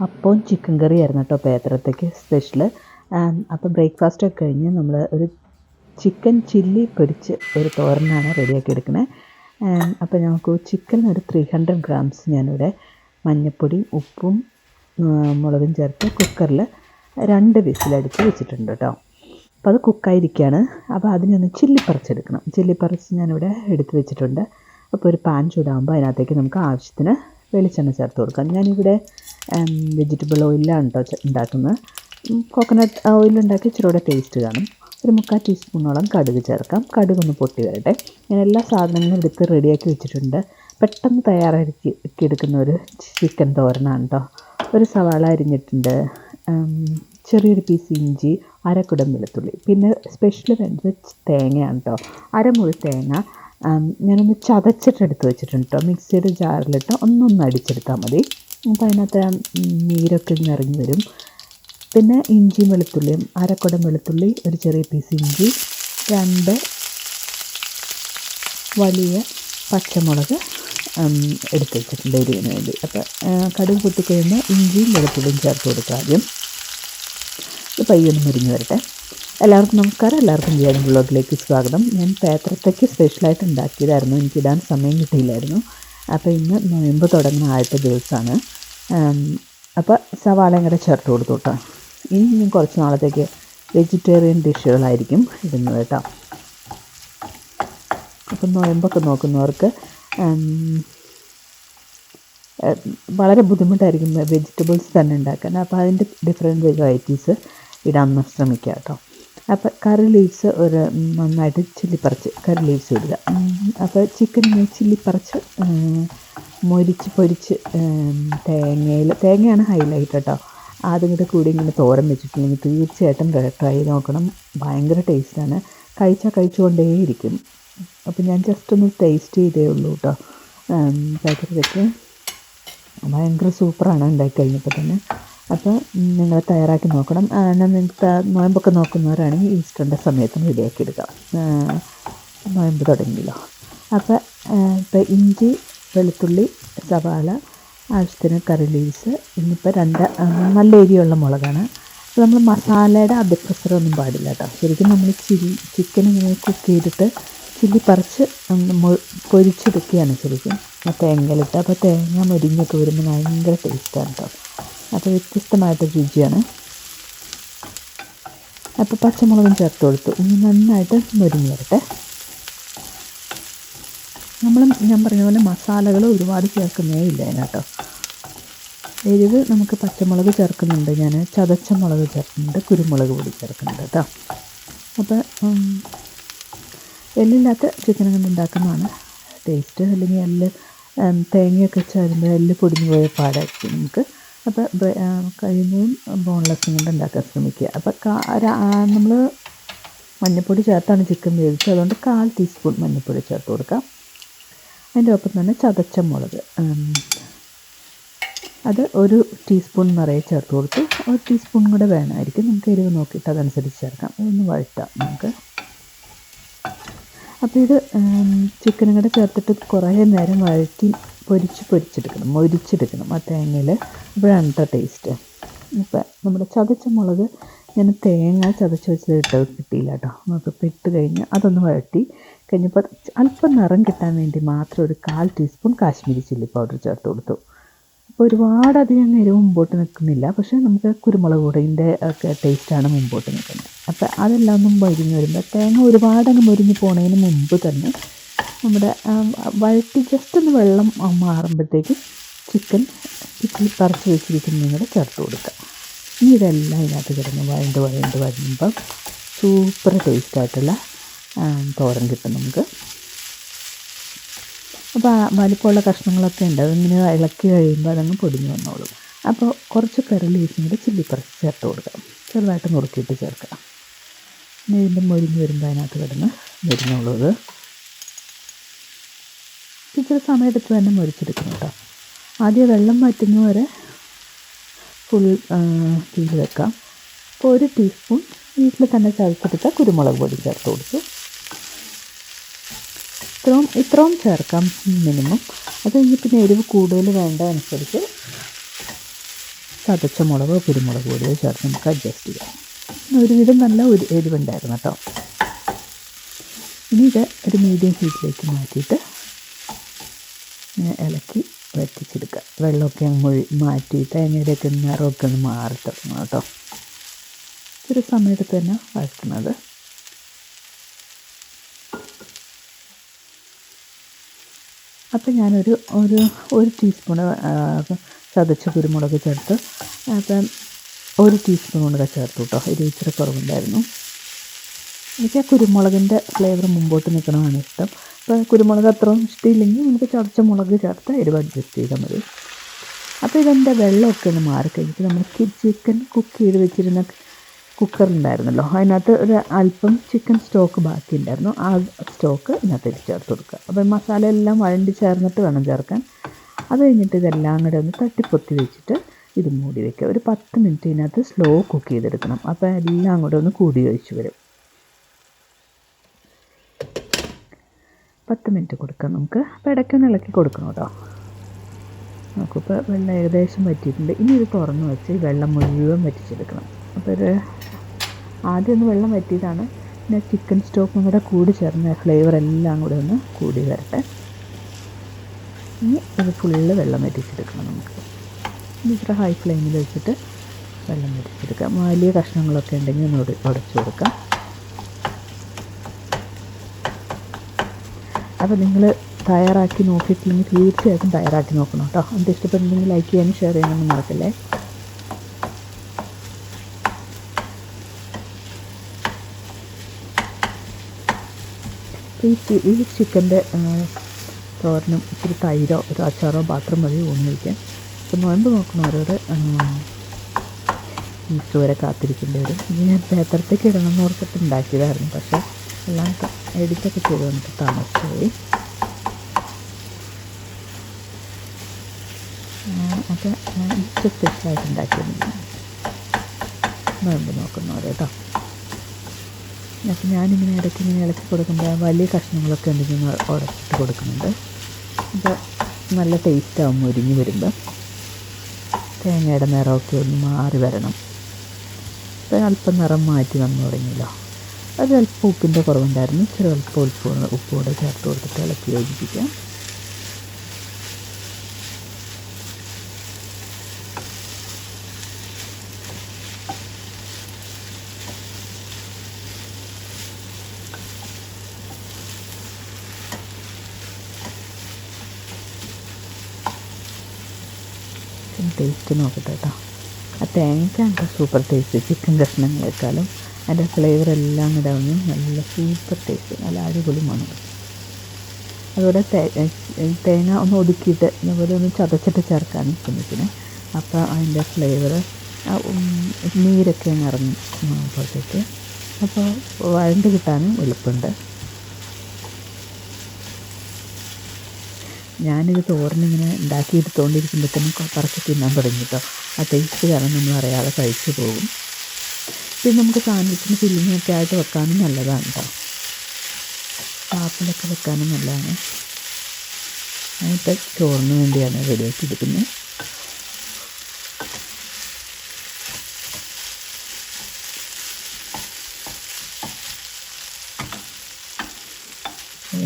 അപ്പവും ചിക്കൻ കറിയായിരുന്നു കേട്ടോ പേത്രത്തേക്ക് സ്പെഷ്യൽ. അപ്പോൾ ബ്രേക്ക്ഫാസ്റ്റൊക്കെ കഴിഞ്ഞ് നമ്മൾ ഒരു ചിക്കൻ ചില്ലി പൊരിച്ച് ഒരു തോരനാണ് റെഡിയാക്കി എടുക്കുന്നത്. അപ്പോൾ ഞങ്ങൾക്ക് ചിക്കൻ ഒരു 300 ഗ്രാംസ് ഞാനിവിടെ മഞ്ഞൾപ്പൊടിയും ഉപ്പും മുളകും ചേർത്ത് കുക്കറിൽ 2 വിസിലടിച്ച് വെച്ചിട്ടുണ്ട് കേട്ടോ. അപ്പോൾ അത് കുക്കായിരിക്കുകയാണ്. അപ്പോൾ അതിനൊന്ന് ചില്ലിപ്പറിച്ചെടുക്കണം. ചില്ലിപ്പറിച്ച് ഞാനിവിടെ എടുത്ത് വെച്ചിട്ടുണ്ട്. അപ്പോൾ ഒരു പാൻ ചൂടാകുമ്പോൾ അതിനകത്തേക്ക് നമുക്ക് ആവശ്യത്തിന് വെളിച്ചെണ്ണ ചേർത്ത് കൊടുക്കാം. ഞാനിവിടെ വെജിറ്റബിൾ ഓയിലാണ് കേട്ടോ ഉണ്ടാക്കുന്നത്. കോക്കനട്ട് ഓയിലുണ്ടാക്കി ഇച്ചിരി കൂടെ ടേസ്റ്റ് കാണും. ഒരു 3/4 ടീസ്പൂണോളം കടുക് ചേർക്കാം. കടുകൊന്ന് പൊട്ടി വരട്ടെ. ഞാൻ എല്ലാ സാധനങ്ങളും എടുത്ത് റെഡിയാക്കി വെച്ചിട്ടുണ്ട്. പെട്ടെന്ന് തയ്യാറാക്കി എടുക്കുന്ന ഒരു ചിക്കൻ തോരനാണ് കേട്ടോ. ഒരു സവാള അരിഞ്ഞിട്ടുണ്ട്, ചെറിയൊരു പീസ് ഇഞ്ചി, അരക്കുടം വെളുത്തുള്ളി, പിന്നെ സ്പെഷ്യൽ വേണ്ടത് തേങ്ങയാണ് കേട്ടോ. അരമുറി തേങ്ങ ഞാനൊന്ന് ചതച്ചിട്ടെടുത്ത് വെച്ചിട്ടുണ്ട് കേട്ടോ. മിക്സിയുടെ ജാറിലിട്ട് ഒന്നൊന്ന് അടിച്ചെടുത്താൽ മതി. അപ്പോൾ അതിനകത്ത് നീരൊക്കെ ഇറങ്ങി വരും. പിന്നെ ഇഞ്ചിയും വെളുത്തുള്ളിയും, അരക്കുടം വെളുത്തുള്ളി, ഒരു ചെറിയ പീസ് ഇഞ്ചി, 2 വലിയ പച്ചമുളക് എടുത്ത് വെച്ചിട്ടുണ്ട് എരിവിന് വേണ്ടി. അപ്പോൾ കടുക് പൊട്ടിക്കഴിയുമ്പോൾ ഇഞ്ചിയും വെളുത്തുള്ളിയും ചേർത്ത് കൊടുക്കുക ആദ്യം. ഇത് പയ്യൊന്ന് മുരിഞ്ഞ് വരട്ടെ. എല്ലാവർക്കും നമസ്കാരം, എല്ലാവർക്കും ജിയാൻ വ്ളോഗിലേക്ക് സ്വാഗതം. ഞാൻ പേത്രത്തേക്ക് സ്പെഷ്യലായിട്ട് ഉണ്ടാക്കിയതായിരുന്നു. എനിക്കിടാൻ സമയം കിട്ടിയില്ലായിരുന്നു. അപ്പോൾ ഇന്ന് നോയമ്പ് തുടങ്ങുന്ന ആദ്യത്തെ ദിവസമാണ്. അപ്പോൾ സവാളയും കൂടെ ചേർത്ത് കൊടുത്തു കേട്ടോ. ഇനി ഞാൻ കുറച്ച് നാളത്തേക്ക് വെജിറ്റേറിയൻ ഡിഷുകളായിരിക്കും ഇടുന്നത് കേട്ടോ. അപ്പം നോയമ്പൊക്കെ നോക്കുന്നവർക്ക് വളരെ ബുദ്ധിമുട്ടായിരിക്കും വെജിറ്റബിൾസ് തന്നെ ഉണ്ടാക്കാൻ. അപ്പോൾ അതിൻ്റെ ഡിഫറെൻറ്റ് വെറൈറ്റീസ് ഇടാൻ ശ്രമിക്കുക കേട്ടോ. അപ്പോൾ കറി ലീവ്സ് ഒരു നന്നായിട്ട് ചില്ലിപ്പറിച്ച് കറി ലീവ്സ് ഇടുക. അപ്പോൾ ചിക്കൻ ചില്ലിപ്പറിച്ച് പൊരിച്ച് തേങ്ങയാണ് ഹൈലൈറ്റ് കേട്ടോ. അതും കൂടി ഇങ്ങനെ തോരൻ വെച്ചിട്ടുണ്ടെങ്കിൽ തീർച്ചയായിട്ടും ട്രൈ നോക്കണം. ഭയങ്കര ടേസ്റ്റാണ്. കഴിച്ചുകൊണ്ടേയിരിക്കും. അപ്പോൾ ഞാൻ ജസ്റ്റ് ഒന്ന് ടേസ്റ്റ് ചെയ്തേ ഉള്ളൂ കേട്ടോ. പാത്രത്തൊക്കെ ഭയങ്കര സൂപ്പറാണ് ഉണ്ടാക്കി കഴിഞ്ഞപ്പോൾ തന്നെ. അപ്പോൾ നിങ്ങൾ തയ്യാറാക്കി നോക്കണം. നിങ്ങൾക്ക് നോയമ്പൊക്കെ നോക്കുന്നവരാണെങ്കിൽ ഈസ്റ്ററിൻ്റെ സമയത്ത് റെഡിയാക്കി എടുക്കാം. നോയമ്പ് തുടങ്ങിയല്ലോ. അപ്പോൾ ഇപ്പോൾ ഇഞ്ചി, വെളുത്തുള്ളി, സവാള, ആവശ്യത്തിന് കറി ലീവ്സ്, ഇന്നിപ്പോൾ 2 നല്ല എരിയുള്ള മുളകാണ്. അപ്പോൾ നമ്മൾ മസാലയുടെ അതിപ്രസരമൊന്നും പാടില്ല കേട്ടോ. ശരിക്കും നമ്മൾ ചിക്കൻ ഇങ്ങനെ കുക്ക് ചെയ്തിട്ട് ചില്ലി പറിച്ച് പൊരിച്ചെടുക്കുകയാണ് ശരിക്കും തേങ്ങയിലിട്ട്. അപ്പോൾ തേങ്ങ മുരിഞ്ഞൊക്കെ വരുമ്പോൾ ഭയങ്കര ടേസ്റ്റാണ് കേട്ടോ. അപ്പോൾ വ്യത്യസ്തമായിട്ട് രുചിയാണ്. അപ്പോൾ പച്ചമുളകും ചേർത്ത് കൊടുത്തു. ഇനി നന്നായിട്ട് മുരിഞ്ഞ് വരട്ടെ. ഞാൻ പറഞ്ഞ പോലെ മസാലകൾ ഒരുപാട് ചേർക്കുന്നേ ഇല്ല അതിനകട്ടോ. എരിവ് നമുക്ക് പച്ചമുളക് ചേർക്കുന്നുണ്ട്, ഞാൻ ചതച്ച മുളക് ചേർക്കുന്നുണ്ട്, കുരുമുളക് പൊടി ചേർക്കുന്നുണ്ട് കേട്ടോ. അപ്പോൾ എല്ലില്ലാത്ത ചിക്കൻ കൊണ്ട് ഉണ്ടാക്കുന്നതാണ് ടേസ്റ്റ്. അല്ലെങ്കിൽ തേങ്ങയൊക്കെ ചേരുമ്പോൾ എല്ല് പൊടിഞ്ഞു പോയ പാടായിരിക്കും നമുക്ക്. അപ്പോൾ കഴിയുന്നതും ബോൺലെസ്സും കൊണ്ട് ഉണ്ടാക്കാൻ ശ്രമിക്കുക. അപ്പോൾ നമ്മൾ മഞ്ഞൾപ്പൊടി ചേർത്താണ് ചിക്കൻ വേവിച്ചത്. അതുകൊണ്ട് 1/4 ടീസ്പൂൺ മഞ്ഞൾപ്പൊടി ചേർത്ത് കൊടുക്കാം. അതിൻ്റെ ഒപ്പം തന്നെ ചതച്ച മുളക് അത് 1 ടീസ്പൂൺ നിറയെ ചേർത്ത് കൊടുത്തു. 1 ടീസ്പൂൺ കൂടെ വേണമായിരിക്കും. നമുക്ക് എരിവ് നോക്കിയിട്ട് അതനുസരിച്ച് ചേർക്കാം. അതൊന്ന് വഴറ്റാം നമുക്ക്. അപ്പോൾ ഇത് ചിക്കനും കൂടെ ചേർത്തിട്ട് കുറേ നേരം വഴറ്റി മൊരിച്ചെടുക്കണം ആ തേങ്ങയിൽ. അപ്പോഴാണ് കേട്ടോ ടേസ്റ്റ്. ഇപ്പോൾ നമ്മുടെ ചതച്ച മുളക് ഞാൻ തേങ്ങ ചതച്ച് വെച്ചത് കിട്ടിയില്ല കേട്ടോ. നമുക്കിപ്പോൾ ഇട്ട് കഴിഞ്ഞ് അതൊന്ന് വഴറ്റി കഴിഞ്ഞപ്പോൾ അല്പം നിറം കിട്ടാൻ വേണ്ടി മാത്രം ഒരു 1/4 ടീസ്പൂൺ കാശ്മീരി ചില്ലി പൗഡർ ചേർത്ത് കൊടുത്തു. അപ്പോൾ ഒരുപാടധികം എരിവ് മുമ്പോട്ട് നിൽക്കുന്നില്ല. പക്ഷേ നമുക്ക് കുരുമുളക് പൊടിൻ്റെ ഒക്കെ ടേസ്റ്റാണ് മുമ്പോട്ട് നിൽക്കുന്നത്. അപ്പോൾ അതെല്ലാം ഒന്നും മൊരിഞ്ഞ് വരുമ്പോൾ തേങ്ങ ഒരുപാടങ്ങ് മൊരിഞ്ഞ് പോകുന്നതിന് മുമ്പ് തന്നെ നമ്മുടെ വഴറ്റി ജസ്റ്റ് ഒന്ന് വെള്ളം മാറുമ്പോഴത്തേക്കും ചിക്കൻ പറിച്ച് വെച്ചിരിക്കുന്നതും കൂടെ ചേർത്ത് കൊടുക്കുക. ഇനി ഇതെല്ലാം ഇതിനകത്ത് കിടന്ന് വരുമ്പം സൂപ്പർ ടേസ്റ്റായിട്ടുള്ള തോരൻ കിട്ടും നമുക്ക്. അപ്പോൾ വലിപ്പമുള്ള കഷ്ണങ്ങളൊക്കെ ഉണ്ട്. അതിങ്ങനെ ഇളക്കി കഴിയുമ്പോൾ അതങ്ങ് പൊടിഞ്ഞ് വന്നോളും. അപ്പോൾ കുറച്ച് കറി ലീവ്സും കൂടെ ചില്ലി പറിച്ച് ചേർത്ത് കൊടുക്കാം. ചെറുതായിട്ട് നുറുക്കിയിട്ട് ചേർക്കാം. വീണ്ടും മൊരിഞ്ഞ് വരുമ്പോൾ അതിനകത്ത് കിടന്ന് മൊരിഞ്ഞോളൂ. അത് ഇച്ചിരി സമയമെടുത്ത് തന്നെ മൊരിച്ചെടുക്കണം കേട്ടോ. ആദ്യം വെള്ളം വറ്റുന്നവരെ ഫുൾ തീയിൽ വെക്കാം. അപ്പോൾ 1 ടീസ്പൂൺ വീട്ടിൽ തന്നെ ചതച്ചെടുത്ത കുരുമുളക് പൊടി ചേർത്ത് കൊടുത്തു. ഇത്രയും ചേർക്കാം മിനിമം. അത് കഴിഞ്ഞ് പിന്നെ എരിവ് കൂടുതൽ വേണ്ട അനുസരിച്ച് ചതച്ച മുളകോ കുരുമുളക് പൊടിയോ ചേർത്ത് നമുക്ക് അഡ്ജസ്റ്റ് ചെയ്യാം. ഒരുവിധം നല്ല ഒരു എരിവുണ്ടായിരുന്നു കേട്ടോ. ഇനി ഇത് ഒരു മീഡിയം ഹീറ്റിലേക്ക് മാറ്റിയിട്ട് ഇളക്കി വറ്റിച്ചെടുക്കുക. വെള്ളമൊക്കെ മാറ്റിയിട്ട് തേങ്ങയുടെയൊക്കെ നിറമൊക്കെ ഒന്ന് മാറി തുടങ്ങണം കേട്ടോ. ഒരു സമയത്ത് തന്നെ വഴറ്റുന്നത്. അപ്പം ഞാനൊരു ഒരു ടീസ്പൂണ് ചതച്ച കുരുമുളക് ചേർത്ത്, അപ്പം 1 ടീസ്പൂൺ കൊണ്ട് ചേർത്തു കേട്ടോ. എരിവ് ഇച്ചിരി കുറവുണ്ടായിരുന്നു. എനിക്ക് ആ കുരുമുളകിൻ്റെ ഫ്ലേവർ മുമ്പോട്ട് നിൽക്കണതാണ് ഇഷ്ടം. അപ്പോൾ കുരുമുളക് അത്രയും ഇഷ്ടമില്ലെങ്കിൽ നമുക്ക് ചതച്ച മുളക് ചേർത്ത് എരിവ് അഡ്ജസ്റ്റ് ചെയ്താൽ മതി. അപ്പോൾ ഇതിൻ്റെ വെള്ളമൊക്കെ ഒന്ന് മാറിക്കഴിഞ്ഞിട്ട് നമ്മൾ ചിക്കൻ കുക്ക് ചെയ്ത് വെച്ചിരുന്ന കുക്കറുണ്ടായിരുന്നല്ലോ, അതിനകത്ത് ഒരു അല്പം ചിക്കൻ സ്റ്റോക്ക് ബാക്കിയുണ്ടായിരുന്നു. ആ സ്റ്റോക്ക് ഇതിനകത്തേക്ക് ചേർത്ത് കൊടുക്കുക. അപ്പോൾ മസാല എല്ലാം വഴണ്ടി ചേർന്നിട്ട് വേണം ചേർക്കാൻ. അത് കഴിഞ്ഞിട്ട് ഇതെല്ലാം കൂടെ ഒന്ന് തട്ടിപ്പൊത്തി വെച്ചിട്ട് ഇത് മൂടി വയ്ക്കുക. ഒരു 10 മിനിറ്റ് ഇതിനകത്ത് സ്ലോ കുക്ക് ചെയ്തെടുക്കണം. അപ്പോൾ എല്ലാം കൂടെ ഒന്ന് കൂടി ഒഴിച്ച് വരും. 10 മിനിറ്റ് കൊടുക്കാം നമുക്ക്. അപ്പോൾ ഇടയ്ക്കൊന്ന് ഇളക്കി കൊടുക്കണം കേട്ടോ. നമുക്കിപ്പോൾ വെള്ളം ഏകദേശം വറ്റിയിട്ടുണ്ട്. ഇനി ഇത് തുറന്ന് വെച്ച് ഈ വെള്ളം മുഴുവൻ വറ്റിച്ചെടുക്കണം. അപ്പോൾ ആദ്യം ഒന്ന് വെള്ളം വറ്റിയതാണ്. പിന്നെ ചിക്കൻ സ്റ്റോക്കും കൂടെ കൂടി ചേർന്ന് ഫ്ലേവർ എല്ലാം കൂടെ ഒന്ന് കൂടി വരട്ടെ. ഇനി ഇത് ഫുള്ള് വെള്ളം വറ്റിച്ചെടുക്കണം നമുക്ക്. ഇനി ഇത്ര ഹൈ ഫ്ലെയിമിൽ വെച്ചിട്ട് വെള്ളം വറ്റിച്ചെടുക്കാം. വലിയ കഷ്ണങ്ങളൊക്കെ ഉണ്ടെങ്കിൽ ഒന്ന് ഉടച്ചു കൊടുക്കാം. അപ്പോൾ നിങ്ങൾ തയ്യാറാക്കി നോക്കിയിട്ടില്ലെങ്കിൽ തീർച്ചയായിട്ടും തയ്യാറാക്കി നോക്കണം കേട്ടോ. അത് ഇഷ്ടപ്പെടുന്നെങ്കിൽ ലൈക്ക് ചെയ്യാനും ഷെയർ ചെയ്യാനൊന്നും മറക്കല്ലേ. ഈ ചിക്കൻ്റെ തോരനും ഇത്തിരി തൈരോ ഒരു അച്ചാറോ മാത്രം മതി ഊണ് കഴിക്കാൻ. അപ്പോൾ നോമ്പ് നോക്കണവരോട് ഈസ്റ്റർ വരെ കാത്തിരിക്കേണ്ടി വരും. ഇത് ഞാൻ പേപ്പറത്തേക്ക് ഇടണം എന്ന് ഓർത്തിട്ട് ഉണ്ടാക്കിയതായിരുന്നു. പക്ഷേ എല്ലാം എഡിറ്റൊക്കെ ചെയ്ത് വന്നിട്ട് താമസിച്ചു പോയി. അപ്പോൾ ഈസ്റ്റർ സ്പെഷ്യലായിട്ട് ഉണ്ടാക്കിയിരുന്നു. നോമ്പ് നോക്കുന്നവർ കേട്ടോ. അപ്പോൾ ഞാനിങ്ങനെ ഇടയ്ക്ക് ഇങ്ങനെ ഇളക്കി കൊടുക്കുമ്പോൾ വലിയ കഷ്ണങ്ങളൊക്കെ ഉണ്ടെങ്കിൽ ഉടച്ചിട്ട് കൊടുക്കുന്നുണ്ട്. അപ്പോൾ നല്ല ടേസ്റ്റാവും മുരിഞ്ഞ് വരുമ്പോൾ. തേങ്ങയുടെ നിറമൊക്കെ ഒന്ന് മാറി വരണം. അപ്പോൾ അല്പം നിറം മാറ്റി വന്നു തുടങ്ങിയല്ലോ. അത് അല്പം ഉപ്പിൻ്റെ കുറവുണ്ടായിരുന്നു. ഇച്ചിരി അല്പം ഉപ്പുകൂടെ ചേർത്ത് കൊടുത്തിട്ട് ഇളക്കി യോജിപ്പിക്കാം. ടേസ്റ്റ് നോക്കട്ടെ കേട്ടോ. ആ തേങ്ങയ്ക്കാണ് സൂപ്പർ ടേസ്റ്റ്. ചിക്കൻ കഷ്ണങ്ങളെക്കാളും അതിൻ്റെ ഫ്ലേവർ എല്ലാം കൂടെ ഒന്ന് നല്ല സൂപ്പർ ടേസ്റ്റ്, നല്ല അടിപൊളി മണം. അതുപോലെ തേങ്ങ ഒന്ന് ഒതുക്കിയിട്ട് അതുപോലെ ഒന്ന് ചതച്ചിട്ട് ചേർക്കാനും ശ്രമിക്കണേ. അപ്പോൾ അതിൻ്റെ ഫ്ലേവർ നീരൊക്കെ അങ്ങ് ഇറങ്ങുമ്പോഴത്തേക്ക് അപ്പോൾ വഴണ്ട് കിട്ടാനും എളുപ്പമുണ്ട്. ഞാനിത് തോരനിങ്ങനെ ഉണ്ടാക്കിയെടുത്തുകൊണ്ടിരിക്കുമ്പോഴത്തേനും കുറച്ച് തിന്നാൻ തുടങ്ങി കേട്ടോ. ആ ടേസ്റ്റ് കാരണം നമ്മൾ അറിയാതെ കഴിച്ചു പോകും. പിന്നെ നമുക്ക് സാൻഡ്വിച്ചിന് ഫില്ലിങ്ങൊക്കെ ആയിട്ട് വെക്കാനും നല്ലതാണ് കേട്ടോ. ആപ്പിളൊക്കെ വെക്കാനും നല്ലതാണ്. അതിപ്പോൾ ചോറിന് വേണ്ടിയാണ് റെഡിയാക്കി എടുക്കുന്നത്.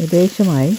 ഏകദേശമായി